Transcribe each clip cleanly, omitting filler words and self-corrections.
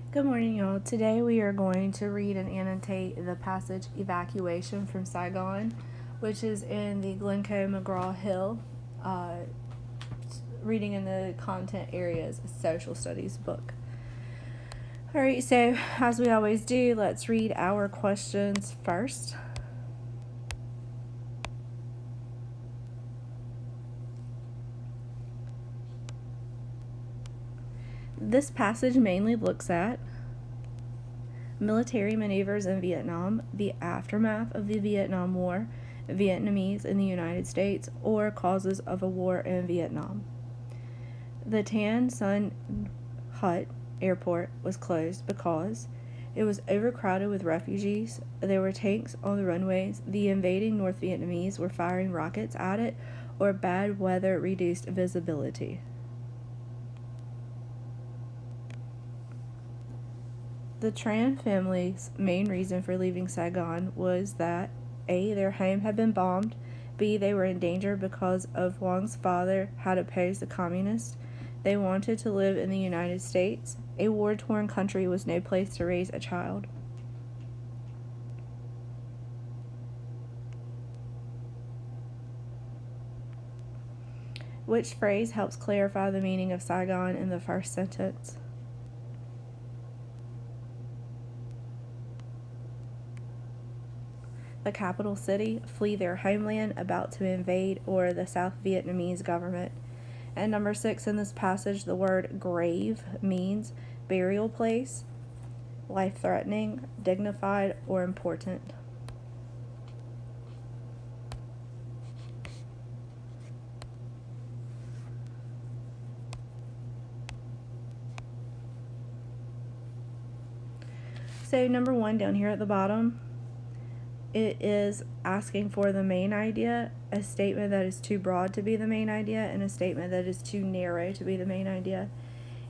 Good morning, y'all. Today we are going to read and annotate the passage Evacuation from Saigon, which is in the Glencoe McGraw-Hill reading in the content areas social studies book. All right, so as we always do, let's read our questions first. This passage mainly looks at military maneuvers in Vietnam, the aftermath of the Vietnam War, Vietnamese in the United States, or causes of a war in Vietnam. The Tan Son Hut airport was closed because it was overcrowded with refugees, there were tanks on the runways, the invading North Vietnamese were firing rockets at it, or bad weather reduced visibility. The Tran family's main reason for leaving Saigon was that A. Their home had been bombed, B. They were in danger because of Wang's father had opposed the communists, they wanted to live in the United States, a war-torn country was no place to raise a child. Which phrase helps clarify the meaning of Saigon in the first sentence? The capital city, flee their homeland, about to invade, or the South Vietnamese government. And number 6 in this passage, the word grave means burial place, life-threatening, dignified, or important. So number 1 down here at the bottom, it is asking for the main idea, a statement that is too broad to be the main idea, and a statement that is too narrow to be the main idea.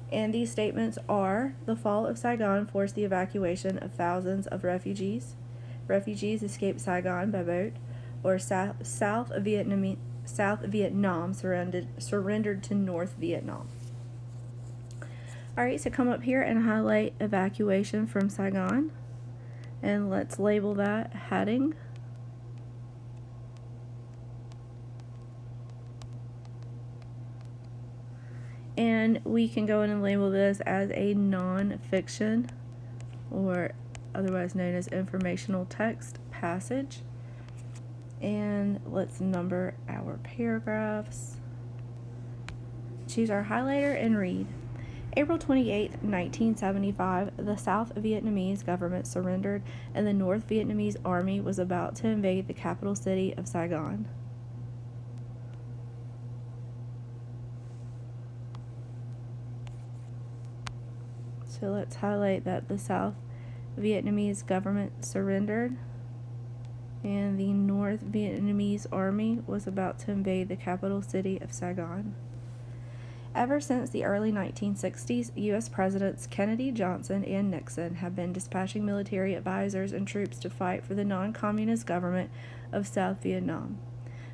And these statements are: the fall of Saigon forced the evacuation of thousands of refugees. Refugees escaped Saigon by boat, or South Vietnam surrendered to North Vietnam. Alright, so come up here and highlight evacuation from Saigon. And let's label that heading. And we can go in and label this as a non-fiction, or otherwise known as informational text passage. And let's number our paragraphs. Choose our highlighter and read. April 28, 1975, the South Vietnamese government surrendered and the North Vietnamese army was about to invade the capital city of Saigon. So let's highlight that the South Vietnamese government surrendered and the North Vietnamese army was about to invade the capital city of Saigon. Ever since the early 1960s, U.S. Presidents Kennedy, Johnson, and Nixon have been dispatching military advisors and troops to fight for the non-communist government of South Vietnam.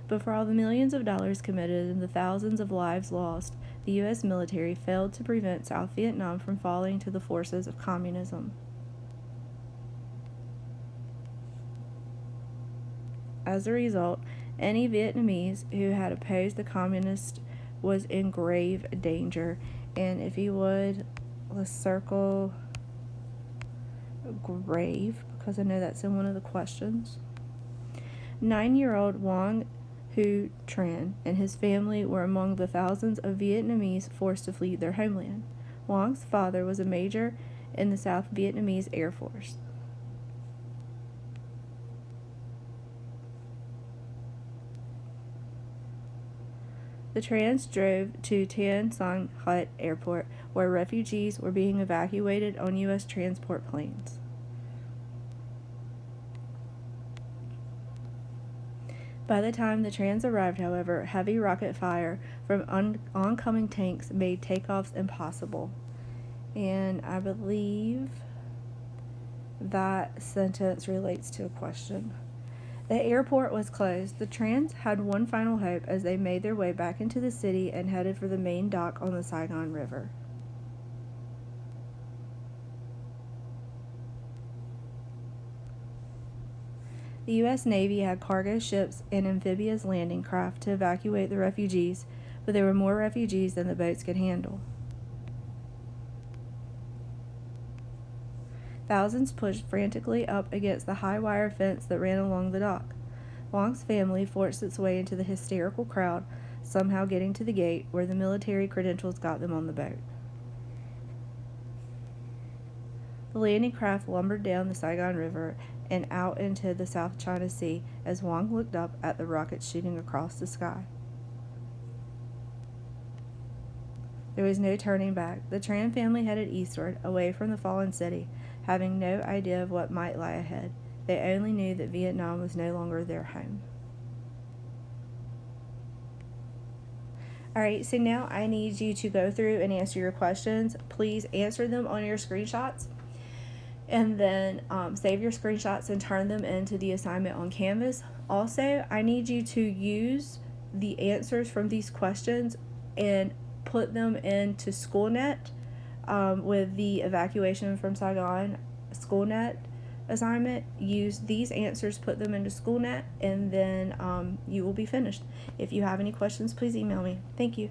But for all the millions of dollars committed and the thousands of lives lost, the U.S. military failed to prevent South Vietnam from falling to the forces of communism. As a result, any Vietnamese who had opposed the communists was in grave danger. And if you would, let's circle grave, because I know that's in one of the questions. 9-year-old Wang Hu Tran and his family were among the thousands of Vietnamese forced to flee their homeland. Wang's father was a major in the South Vietnamese Air Force. The Trans drove to Tan Son Hut Airport, where refugees were being evacuated on U.S. transport planes. By the time the Trans arrived, however, heavy rocket fire from oncoming tanks made takeoffs impossible. And I believe that sentence relates to a question. The airport was closed. The Trans had one final hope as they made their way back into the city and headed for the main dock on the Saigon River. The U.S. Navy had cargo ships and amphibious landing craft to evacuate the refugees, but there were more refugees than the boats could handle. Thousands pushed frantically up against the high wire fence that ran along the dock. Wong's family forced its way into the hysterical crowd, somehow getting to the gate, where the military credentials got them on the boat. The landing craft lumbered down the Saigon River and out into the South China Sea as Wong looked up at the rockets shooting across the sky. There was no turning back. The Tran family headed eastward, away from the fallen city, having no idea of what might lie ahead. They only knew that Vietnam was no longer their home. Alright, so now I need you to go through and answer your questions. Please answer them on your screenshots, and then save your screenshots and turn them into the assignment on Canvas. Also, I need you to use the answers from these questions and put them into SchoolNet with the Evacuation from Saigon SchoolNet assignment. Use these answers, put them into SchoolNet, and then you will be finished. If you have any questions, please email me. Thank you.